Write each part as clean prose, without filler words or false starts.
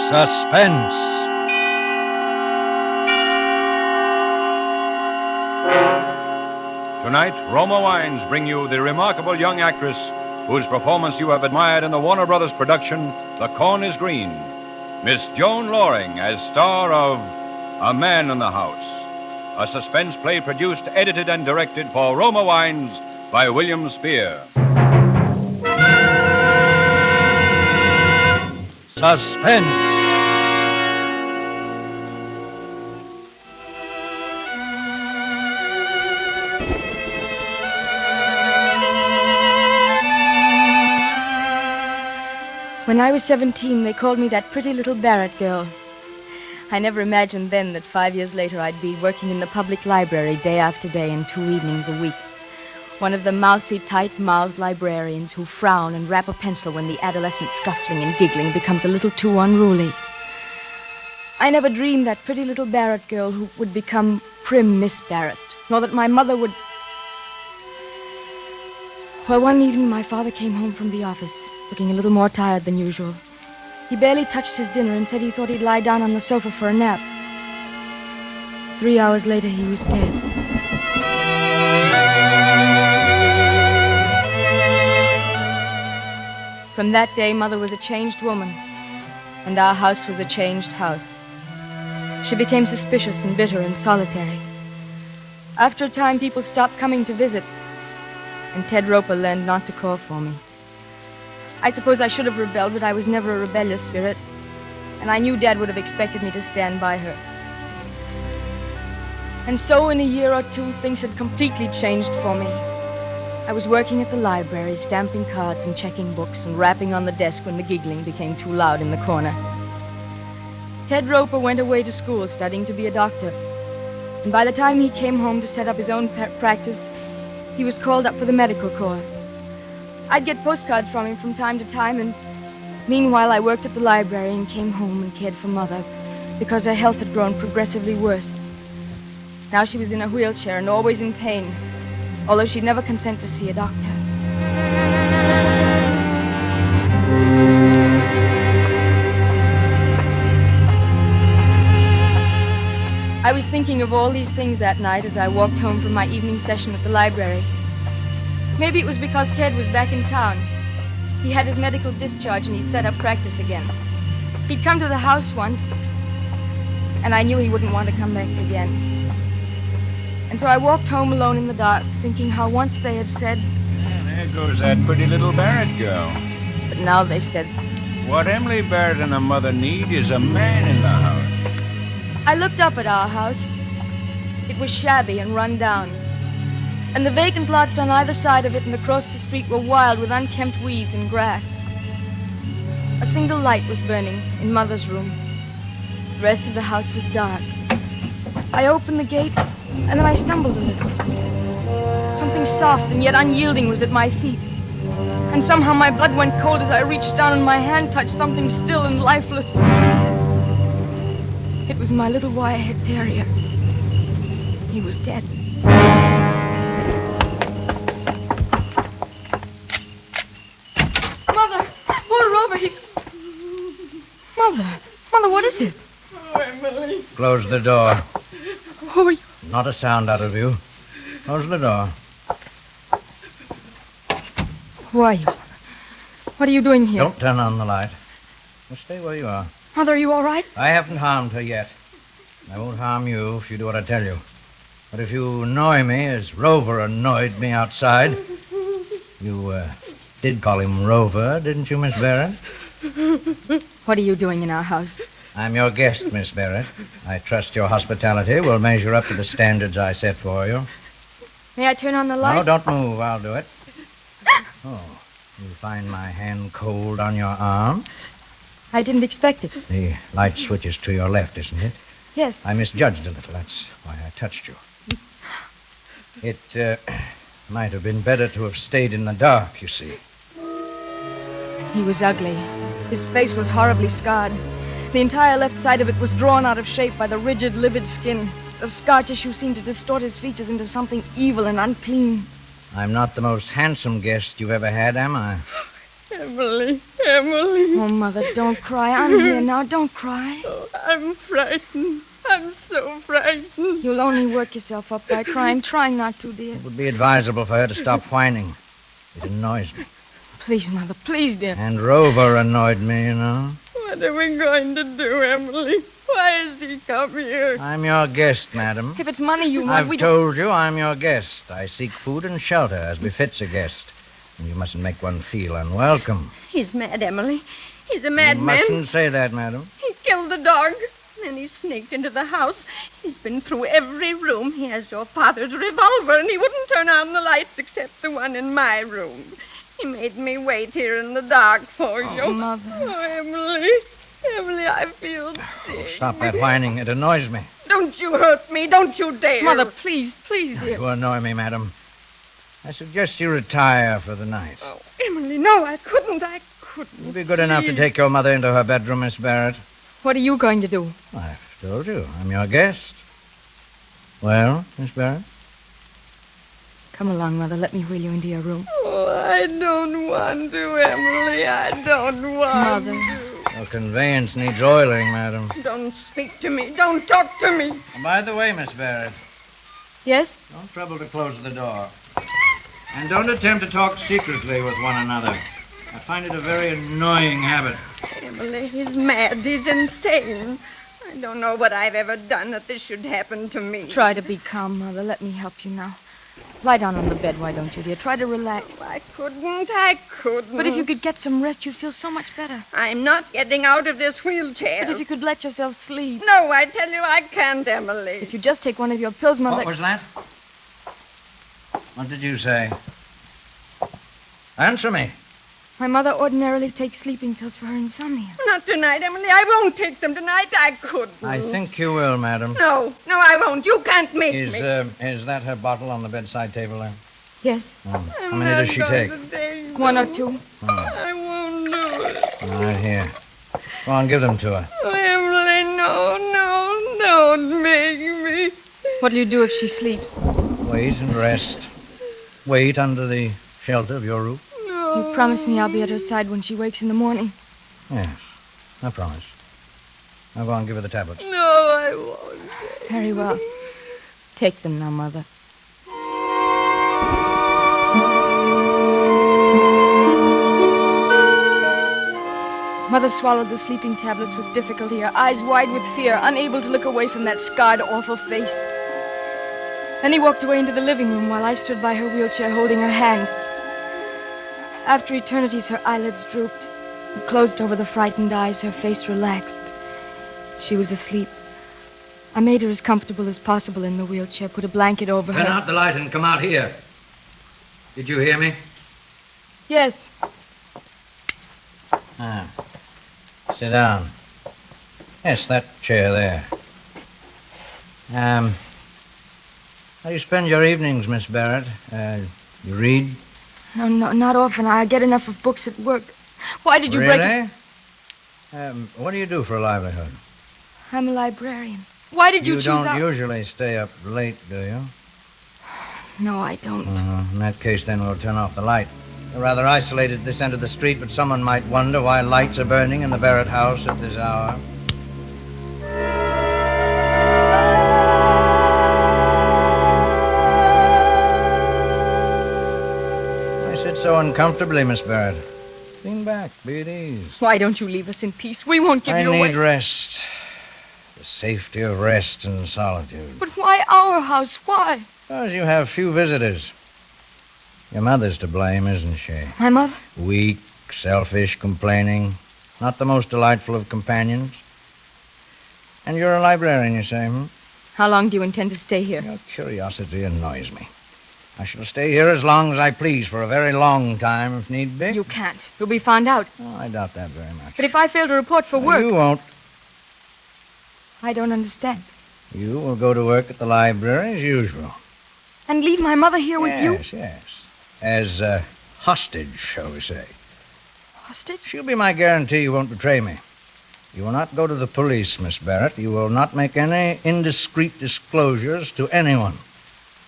Suspense. Tonight, Roma Wines bring you the remarkable young actress whose performance you have admired in the Warner Brothers production, The Corn is Green, Miss Joan Lorring as star of A Man in the House, a suspense play produced, edited, and directed for Roma Wines by William Spear. Suspense. When I was 17, they called me that pretty little Barrett girl. I never imagined then that 5 years later I'd be working in the public library day after day and 2 evenings a week. One of the mousy, tight-mouthed librarians who frown and rap a pencil when the adolescent scuffling and giggling becomes a little too unruly. I never dreamed that pretty little Barrett girl who would become prim Miss Barrett, nor that my mother would... Well, one evening my father came home from the office, looking a little more tired than usual. He barely touched his dinner and said he thought he'd lie down on the sofa for a nap. 3 hours later, he was dead. From that day, Mother was a changed woman, and our house was a changed house. She became suspicious and bitter and solitary. After a time, people stopped coming to visit, and Ted Roper learned not to call for me. I suppose I should have rebelled, but I was never a rebellious spirit, and I knew Dad would have expected me to stand by her. And so in a year or two, things had completely changed for me. I was working at the library, stamping cards and checking books and rapping on the desk when the giggling became too loud in the corner. Ted Roper went away to school studying to be a doctor, and by the time he came home to set up his own practice, he was called up for the medical corps. I'd get postcards from him from time to time, and meanwhile I worked at the library and came home and cared for Mother because her health had grown progressively worse. Now she was in a wheelchair and always in pain, although she'd never consent to see a doctor. I was thinking of all these things that night as I walked home from my evening session at the library. Maybe it was because Ted was back in town. He had his medical discharge and he'd set up practice again. He'd come to the house once, and I knew he wouldn't want to come back again. And so I walked home alone in the dark, thinking how once they had said... There goes that pretty little Barrett girl. But now they said... What Emily Barrett and her mother need is a man in the house. I looked up at our house. It was shabby and run down. And the vacant lots on either side of it and across the street were wild with unkempt weeds and grass. A single light was burning in Mother's room. The rest of the house was dark. I opened the gate, and then I stumbled a little. Something soft and yet unyielding was at my feet. And somehow my blood went cold as I reached down and my hand touched something still and lifeless. It was my little wire-haired terrier. He was dead. Mother, what is it? Oh, Emily. Close the door. Who are you? Not a sound out of you. Close the door. Who are you? What are you doing here? Don't turn on the light. Just stay where you are. Mother, are you all right? I haven't harmed her yet. I won't harm you if you do what I tell you. But if you annoy me as Rover annoyed me outside... You, did call him Rover, didn't you, Miss Barrett? What are you doing in our house? I'm your guest, Miss Barrett. I trust your hospitality will measure up to the standards I set for you. May I turn on the light? No, don't move. I'll do it. Oh, you find my hand cold on your arm? I didn't expect it. The light switch is to your left, isn't it? Yes. I misjudged a little. That's why I touched you. It might have been better to have stayed in the dark, you see. He was ugly. His face was horribly scarred. The entire left side of it was drawn out of shape by the rigid, livid skin. The scar tissue seemed to distort his features into something evil and unclean. I'm not the most handsome guest you've ever had, am I? Emily, Emily. Oh, Mother, don't cry. I'm here now. Don't cry. Oh, I'm frightened. I'm so frightened. You'll only work yourself up by crying. Try not to, dear. It would be advisable for her to stop whining. It annoys me. Please, Mother, please, dear. And Rover annoyed me, you know. What are we going to do, Emily? Why has he come here? I'm your guest, madam. If it's money you want, I've we don't... told you I'm your guest. I seek food and shelter as befits a guest. And you mustn't make one feel unwelcome. He's mad, Emily. He's a You madman. mustn't say that, madam. He killed the dog. Then he sneaked into the house. He's been through every room. He has your father's revolver, and he wouldn't turn on the lights except the one in my room. He made me wait here in the dark for you. Oh, Mother. Oh, Emily. Emily, I feel sick. Stop that whining. It annoys me. Don't you hurt me. Don't you dare. Mother, please, please, dear. You annoy me, madam. I suggest you retire for the night. Oh, Emily, no, I couldn't. You'll be good enough to take your mother into her bedroom, Miss Barrett. What are you going to do? I've told you. I'm your guest. Well, Miss Barrett? Come along, Mother. Let me wheel you into your room. Oh, I don't want to, Emily. I don't want Mother. to. Your conveyance needs oiling, madam. Don't speak to me. Don't talk to me. By the way, Miss Barrett, Yes? don't trouble to close the door. And don't attempt to talk secretly with one another. I find it a very annoying habit. Emily, he's mad. He's insane. I don't know what I've ever done that this should happen to me. Try to be calm, Mother. Let me help you now. Lie down on the bed, why don't you, dear? Try to relax. I couldn't. But if you could get some rest, you'd feel so much better. I'm not getting out of this wheelchair. But if you could let yourself sleep. No, I tell you I can't, Emily. If you just take one of your pills, Mother... What was that? What did you say? Answer me. My mother ordinarily takes sleeping pills for her insomnia. Not tonight, Emily. I won't take them tonight. I couldn't. I think you will, madam. No, I won't. You can't make me. Is that her bottle on the bedside table there? Yes. How many does she take? One or two. I won't do it. Right here. Go on, give them to her. Oh, Emily, no, don't make me. What'll you do if she sleeps? Wait and rest. Wait under the shelter of your roof. You promise me I'll be at her side when she wakes in the morning. Yes, I promise. Now go on, give her the tablets. No, I won't. Very well. Take them now, Mother. Mother swallowed the sleeping tablets with difficulty, her eyes wide with fear, unable to look away from that scarred, awful face. Then he walked away into the living room while I stood by her wheelchair holding her hand. After eternities, her eyelids drooped and closed over the frightened eyes, her face relaxed. She was asleep. I made her as comfortable as possible in the wheelchair, put a blanket over her. Turn out the light and come out here. Did you hear me? Yes. Sit down. Yes, that chair there. How do you spend your evenings, Miss Barrett? You read? No, not often. I get enough of books at work. Why did you break it? Really? What do you do for a livelihood? I'm a librarian. Why did you choose You don't usually stay up late, do you? No, I don't. In that case, then we'll turn off the light. We're rather isolated at this end of the street, but someone might wonder why lights are burning in the Barrett house at this hour. I sit so uncomfortably, Miss Barrett. Lean back, be at ease. Why don't you leave us in peace? We won't give you away. I need rest. The safety of rest and solitude. But why our house? Why? Because you have few visitors. Your mother's to blame, isn't she? My mother? Weak, selfish, complaining. Not the most delightful of companions. And you're a librarian, you say, How long do you intend to stay here? Your curiosity annoys me. I shall stay here as long as I please, for a very long time, if need be. You can't. You'll be found out. Oh, I doubt that very much. But if I fail to report for work... You won't. I don't understand. You will go to work at the library as usual. And leave my mother here with you? Yes. As hostage, shall we say. Hostage? She'll be my guarantee you won't betray me. You will not go to the police, Miss Barrett. You will not make any indiscreet disclosures to anyone.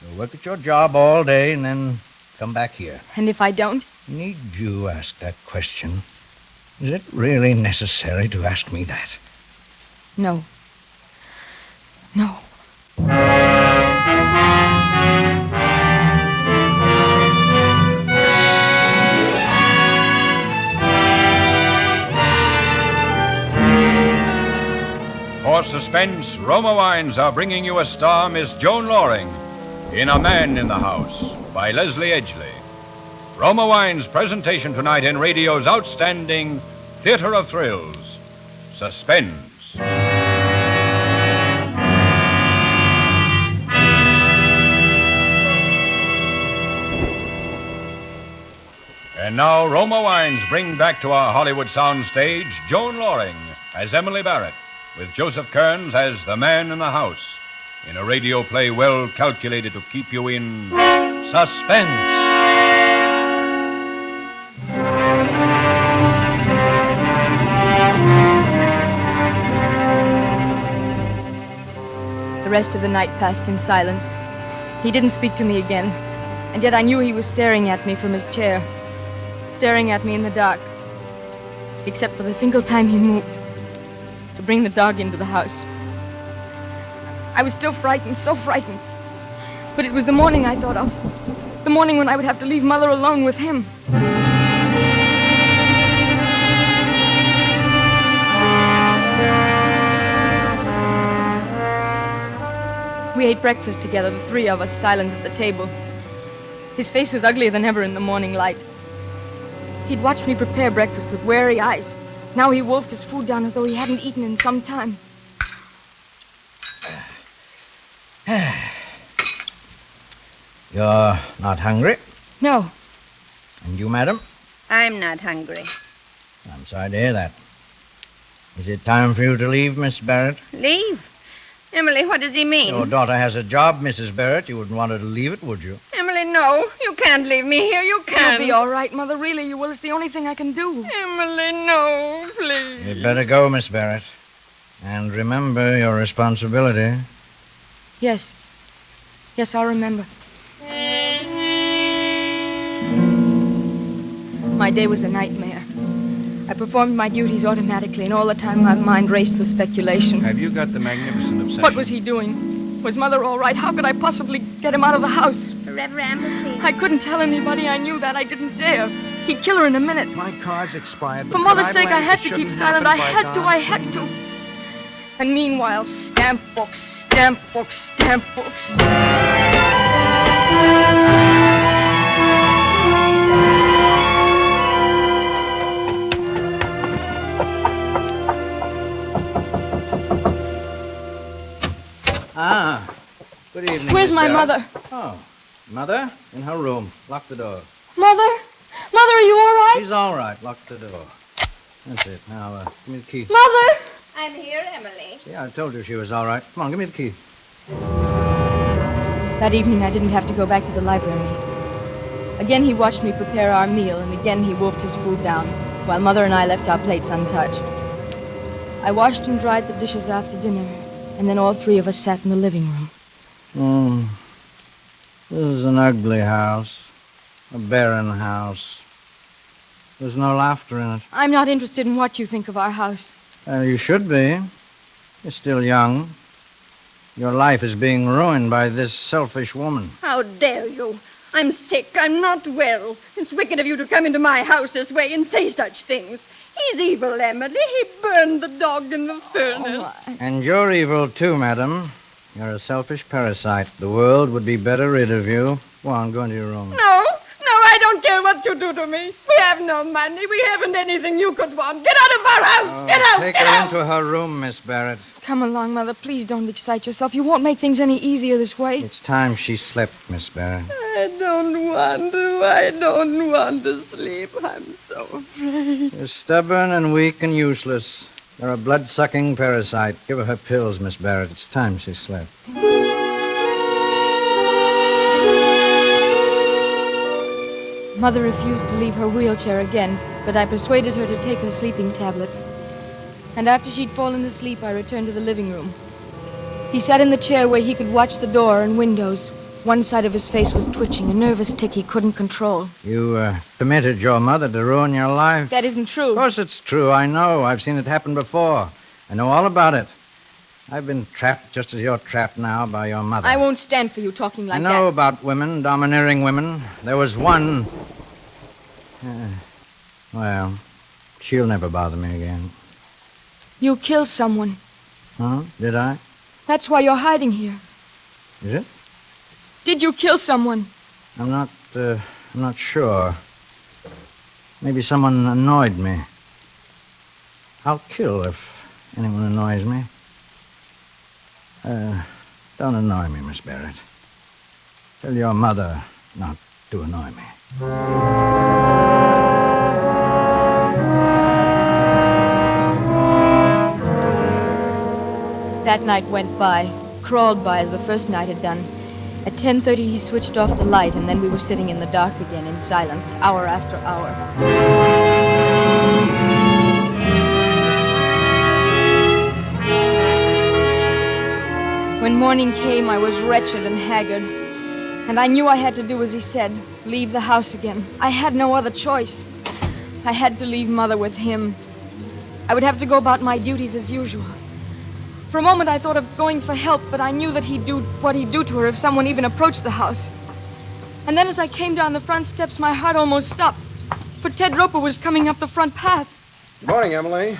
You'll work at your job all day and then come back here. And if I don't? Need you ask that question? Is it really necessary to ask me that? No. No. For Suspense, Roma Wines are bringing you a star, Miss Joan Lorring, in A Man in the House by Leslie Edgley. Roma Wines' presentation tonight in radio's outstanding theater of thrills, Suspense. And now Roma Wines bring back to our Hollywood soundstage Joan Lorring as Emily Barrett, with Joseph Kearns as the man in the house, in a radio play well calculated to keep you in Suspense. The rest of the night passed in silence. He didn't speak to me again, and yet I knew he was staring at me from his chair, staring at me in the dark, except for the single time he moved to bring the dog into the house. I was still frightened, so frightened. But it was the morning I thought of. The morning when I would have to leave Mother alone with him. We ate breakfast together, the three of us, silent at the table. His face was uglier than ever in the morning light. He'd watched me prepare breakfast with wary eyes. Now he wolfed his food down as though he hadn't eaten in some time. You're not hungry? No. And you, madam? I'm not hungry. I'm sorry to hear that. Is it time for you to leave, Miss Barrett? Leave? Emily, what does he mean? Your daughter has a job, Mrs. Barrett. You wouldn't want her to leave it, would you? Emily, no. You can't leave me here. You can't. You'll be all right, Mother. Really, you will. It's the only thing I can do. Emily, no, please. You'd better go, Miss Barrett. And remember your responsibility. Yes. Yes, I'll remember. My day was a nightmare. I performed my duties automatically, and all the time my mind raced with speculation. Have you got the magnificent obsession? What was he doing? Was Mother all right? How could I possibly get him out of the house? Reverend, please. I couldn't tell anybody. I knew that. I didn't dare. He'd kill her in a minute. My card's expired. For Mother's sake, I had to keep silent. I had to. And meanwhile, stamp books, stamp books, stamp books. Ah, good evening. Where's Miss my Barrett. mother? Oh, Mother? In her room. Lock the door. Mother? Mother, are you all right? She's all right. Lock the door. That's it. Now, give me the key. Mother! I'm here, Emily. See, I told you she was all right. Come on, give me the key. That evening, I didn't have to go back to the library. Again, he watched me prepare our meal, and again he wolfed his food down, while Mother and I left our plates untouched. I washed and dried the dishes after dinner, and then all three of us sat in the living room. This is an ugly house. A barren house. There's no laughter in it. I'm not interested in what you think of our house. You should be. You're still young. Your life is being ruined by this selfish woman. How dare you? I'm sick. I'm not well. It's wicked of you to come into my house this way and say such things. He's evil, Emily. He burned the dog in the furnace. And you're evil, too, madam. You're a selfish parasite. The world would be better rid of you. Go on, go into your room. No, I don't care what you do to me. We have no money. We haven't anything you could want. Get out of our house. Get out. Take Get her out. into her room, Miss Barrett. Come along, Mother. Please don't excite yourself. You won't make things any easier this way. It's time she slept, Miss Barrett. I don't want to. I don't want to sleep. I'm so afraid. You're stubborn and weak and useless. You're a blood-sucking parasite. Give her pills, Miss Barrett. It's time she slept. Mother refused to leave her wheelchair again, but I persuaded her to take her sleeping tablets. And after she'd fallen asleep, I returned to the living room. He sat in the chair where he could watch the door and windows, One side of his face was twitching, a nervous tic he couldn't control. You permitted your mother to ruin your life? That isn't true. Of course it's true. I know. I've seen it happen before. I know all about it. I've been trapped just as you're trapped now by your mother. I won't stand for you talking like that. I know about women, domineering women. There was one... well, she'll never bother me again. You killed someone. Huh? Did I? That's why you're hiding here. Is it? Did you kill someone? I'm not sure. Maybe someone annoyed me. I'll kill if anyone annoys me. Don't annoy me, Miss Barrett. Tell your mother not to annoy me. That night went by, crawled by as the first night had done. At 10:30 he switched off the light, and then we were sitting in the dark again in silence, hour after hour. When morning came, I was wretched and haggard, and I knew I had to do as he said, leave the house again. I had no other choice. I had to leave Mother with him. I would have to go about my duties as usual. For a moment, I thought of going for help, but I knew that he'd do what he'd do to her if someone even approached the house. And then as I came down the front steps, my heart almost stopped, for Ted Roper was coming up the front path. Good morning, Emily.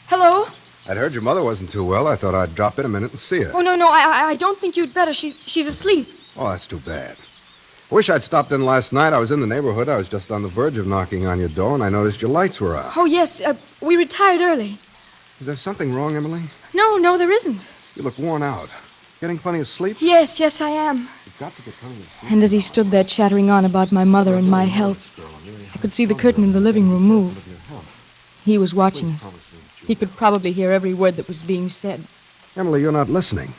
Hello? I'd heard your mother wasn't too well. I thought I'd drop in a minute and see her. Oh, no, I don't think you'd better. She's asleep. Oh, that's too bad. I wish I'd stopped in last night. I was in the neighborhood. I was just on the verge of knocking on your door, and I noticed your lights were out. Oh, yes, we retired early. Is there something wrong, Emily? No, there isn't. You look worn out. Getting plenty of sleep? Yes, I am. You've got to get plenty of sleep. And as he stood there chattering on about my mother and my health, I could see the curtain in the living room move. He was watching us. He could probably hear every word that was being said. Emily, you're not listening.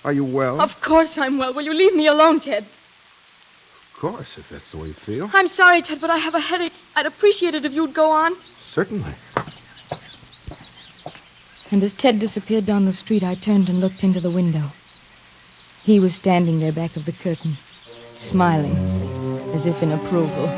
Are you well? Of course I'm well. Will you leave me alone, Ted? Of course, if that's the way you feel. I'm sorry, Ted, but I have a headache. I'd appreciate it if you'd go on. Certainly. And as Ted disappeared down the street, I turned and looked into the window. He was standing there back of the curtain, smiling, as if in approval.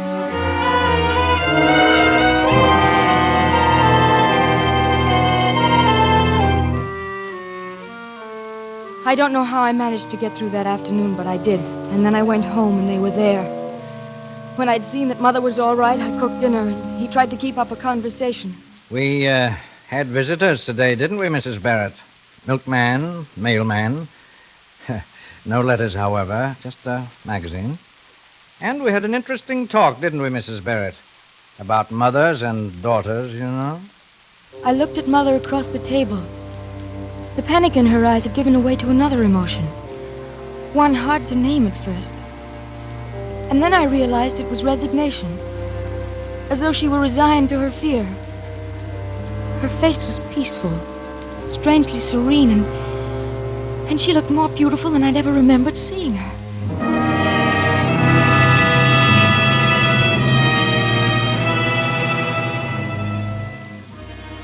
I don't know how I managed to get through that afternoon, but I did. And then I went home, and they were there. When I'd seen that Mother was all right, I cooked dinner, and he tried to keep up a conversation. We, had visitors today, didn't we, Mrs. Barrett? Milkman, mailman. No letters, however, just a magazine. And we had an interesting talk, didn't we, Mrs. Barrett? About mothers and daughters, you know. I looked at Mother across the table. The panic in her eyes had given way to another emotion. One hard to name at first. And then I realized it was resignation. As though she were resigned to her fear. Her face was peaceful, strangely serene, and she looked more beautiful than I'd ever remembered seeing her.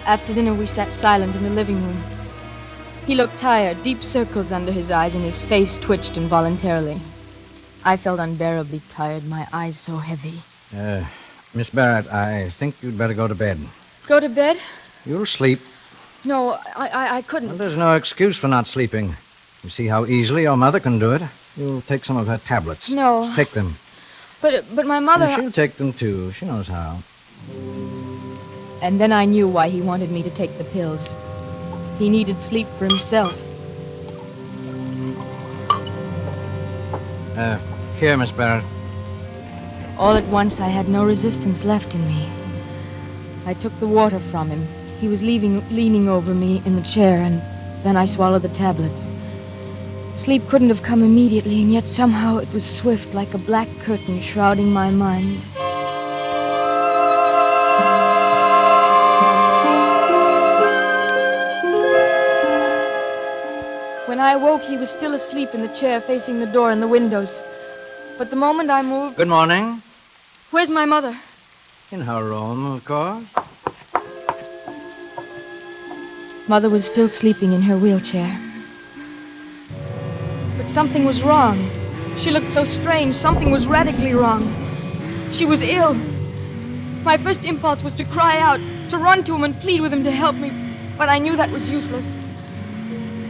After dinner, we sat silent in the living room. He looked tired, deep circles under his eyes, and his face twitched involuntarily. I felt unbearably tired, my eyes so heavy. Miss Barrett, I think you'd better go to bed. Go to bed? You'll sleep. No, I couldn't. Well, there's no excuse for not sleeping. You see how easily your mother can do it. You'll take some of her tablets. No. Take them. But my mother... And she'll take them, too. She knows how. And then I knew why he wanted me to take the pills. He needed sleep for himself. Here, Miss Barrett. All at once, I had no resistance left in me. I took the water from him. He was leaning over me in the chair, and then I swallowed the tablets. Sleep couldn't have come immediately, and yet somehow it was swift, like a black curtain shrouding my mind. When I awoke, he was still asleep in the chair facing the door and the windows. But the moment I moved... Good morning. Where's my mother? In her room, of course. Mother was still sleeping in her wheelchair. But something was wrong. She looked so strange. Something was radically wrong. She was ill. My first impulse was to cry out, to run to him and plead with him to help me, but I knew that was useless.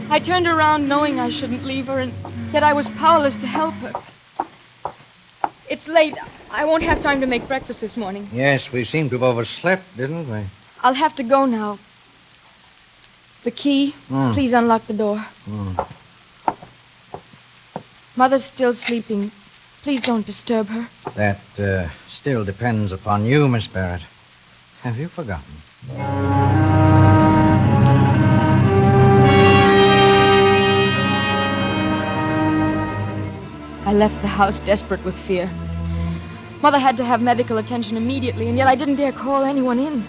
I turned around knowing I shouldn't leave her, and yet I was powerless to help her. It's late. I won't have time to make breakfast this morning. Yes, we seem to have overslept, didn't we? I'll have to go now. The key. Please unlock the door. Mother's still sleeping. Please don't disturb her. That still depends upon you, Miss Barrett. Have you forgotten? I left the house desperate with fear. Mother had to have medical attention immediately, and yet I didn't dare call anyone in.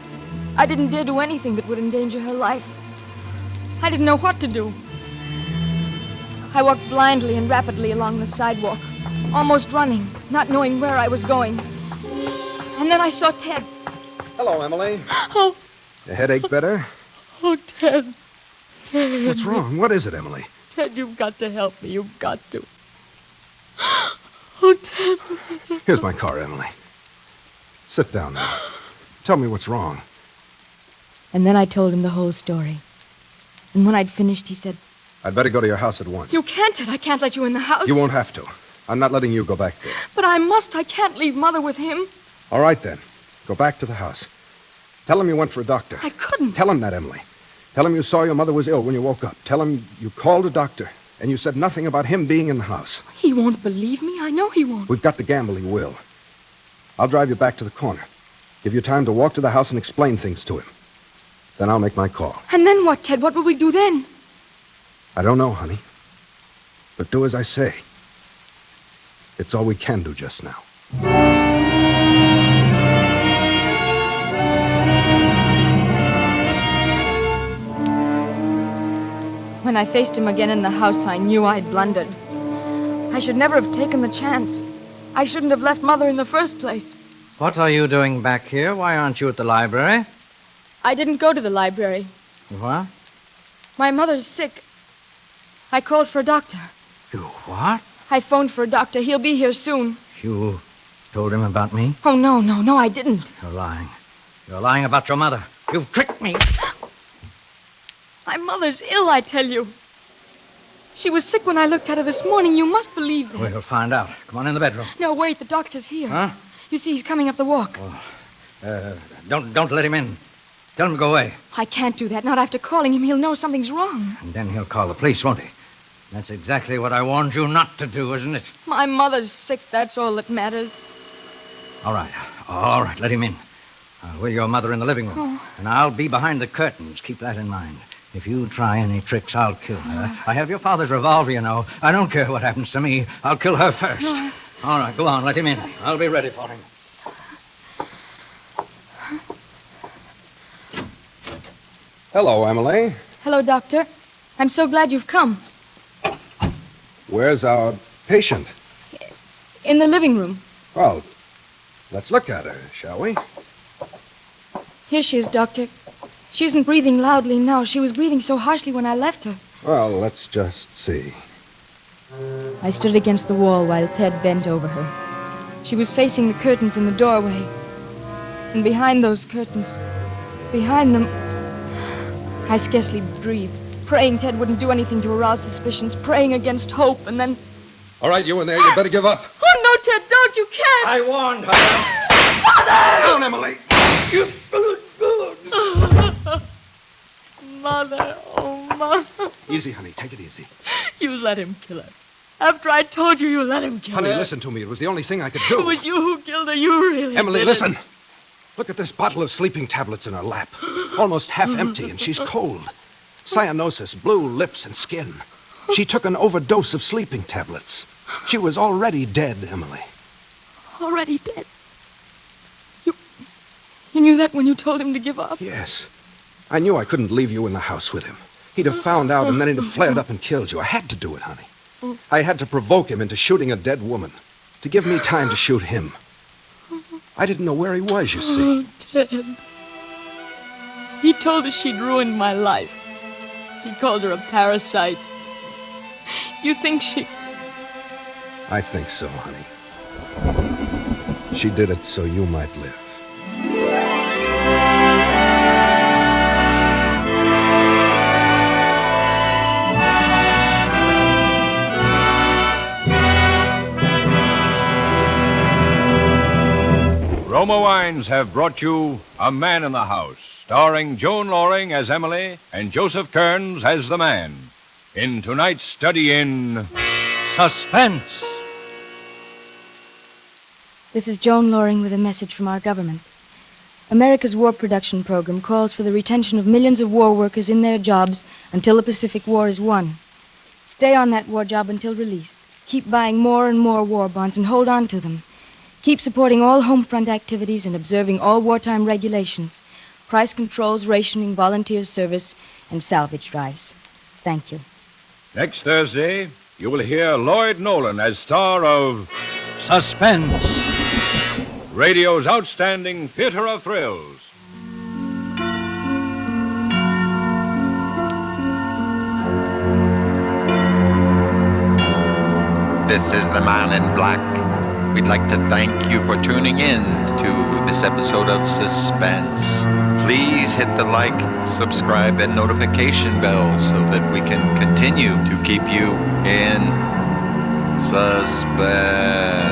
I didn't dare do anything that would endanger her life. I didn't know what to do. I walked blindly and rapidly along the sidewalk, almost running, not knowing where I was going. And then I saw Ted. Hello, Emily. Oh. Your headache better? Oh, Ted. Ted. What's wrong? What is it, Emily? Ted, you've got to help me. You've got to. Oh, Ted. Here's my car, Emily. Sit down now. Tell me what's wrong. And then I told him the whole story. And when I'd finished, he said, I'd better go to your house at once. You can't, Ted. I can't let you in the house. You won't have to. I'm not letting you go back there. But I must. I can't leave Mother with him. All right, then. Go back to the house. Tell him you went for a doctor. I couldn't. Tell him that, Emily. Tell him you saw your mother was ill when you woke up. Tell him you called a doctor, and you said nothing about him being in the house. He won't believe me. I know he won't. We've got to gamble he will. I'll drive you back to the corner. Give you time to walk to the house and explain things to him. Then I'll make my call. And then what, Ted? What will we do then? I don't know, honey. But do as I say. It's all we can do just now. When I faced him again in the house, I knew I'd blundered. I should never have taken the chance. I shouldn't have left Mother in the first place. What are you doing back here? Why aren't you at the library? I didn't go to the library. What? My mother's sick. I called for a doctor. You what? I phoned for a doctor. He'll be here soon. You told him about me? Oh, no, I didn't. You're lying. You're lying about your mother. You've tricked me. My mother's ill, I tell you. She was sick when I looked at her this morning. You must believe that. We'll find out. Come on in the bedroom. No, wait, the doctor's here. Huh? You see, he's coming up the walk. Don't let him in. Tell him to go away. I can't do that. Not after calling him. He'll know something's wrong. And then he'll call the police, won't he? That's exactly what I warned you not to do, isn't it? My mother's sick. That's all that matters. All right. Let him in. I'll wheel your mother in the living room. Oh. And I'll be behind the curtains. Keep that in mind. If you try any tricks, I'll kill her. I have your father's revolver, you know. I don't care what happens to me. I'll kill her first. No. All right, go on. Let him in. I'll be ready for him. Hello, Emily. Hello, Doctor. I'm so glad you've come. Where's our patient? In the living room. Well, let's look at her, shall we? Here she is, Doctor. She isn't breathing loudly now. She was breathing so harshly when I left her. Well, let's just see. I stood against the wall while Ted bent over her. She was facing the curtains in the doorway. And behind those curtains, behind them, I scarcely breathed, praying Ted wouldn't do anything to arouse suspicions, praying against hope, and then... All right, you in there. You better give up. Oh, no, Ted, don't. You can't. I warned her. Down, Emily. Mother, oh, Mother. Easy, honey. Take it easy. You let him kill her. After I told you, you let him kill her. Honey, listen to me. It was the only thing I could do. It was you who killed her. You really Emily, did listen. It. Look at this bottle of sleeping tablets in her lap. Almost half empty, and she's cold. Cyanosis, blue lips and skin. She took an overdose of sleeping tablets. She was already dead, Emily. Already dead? You knew that when you told him to give up? Yes. I knew I couldn't leave you in the house with him. He'd have found out, and then he'd have flared up and killed you. I had to do it, honey. I had to provoke him into shooting a dead woman, to give me time to shoot him. I didn't know where he was, you see. Oh, Ted. He told us she'd ruined my life. He called her a parasite. You think she... I think so, honey. She did it so you might live. Roma Wines have brought you A Man in the House, starring Joan Lorring as Emily and Joseph Kearns as the man, in tonight's study in Suspense. This is Joan Lorring with a message from our government. America's war production program calls for the retention of millions of war workers in their jobs until the Pacific War is won. Stay on that war job until released. Keep buying more and more war bonds and hold on to them. Keep supporting all home front activities and observing all wartime regulations, price controls, rationing, volunteer service, and salvage drives. Thank you. Next Thursday, you will hear Lloyd Nolan as star of Suspense. radio's outstanding theater of thrills. This is the Man in Black. We'd like to thank you for tuning in to this episode of Suspense. Please hit the like, subscribe, and notification bell so that we can continue to keep you in suspense.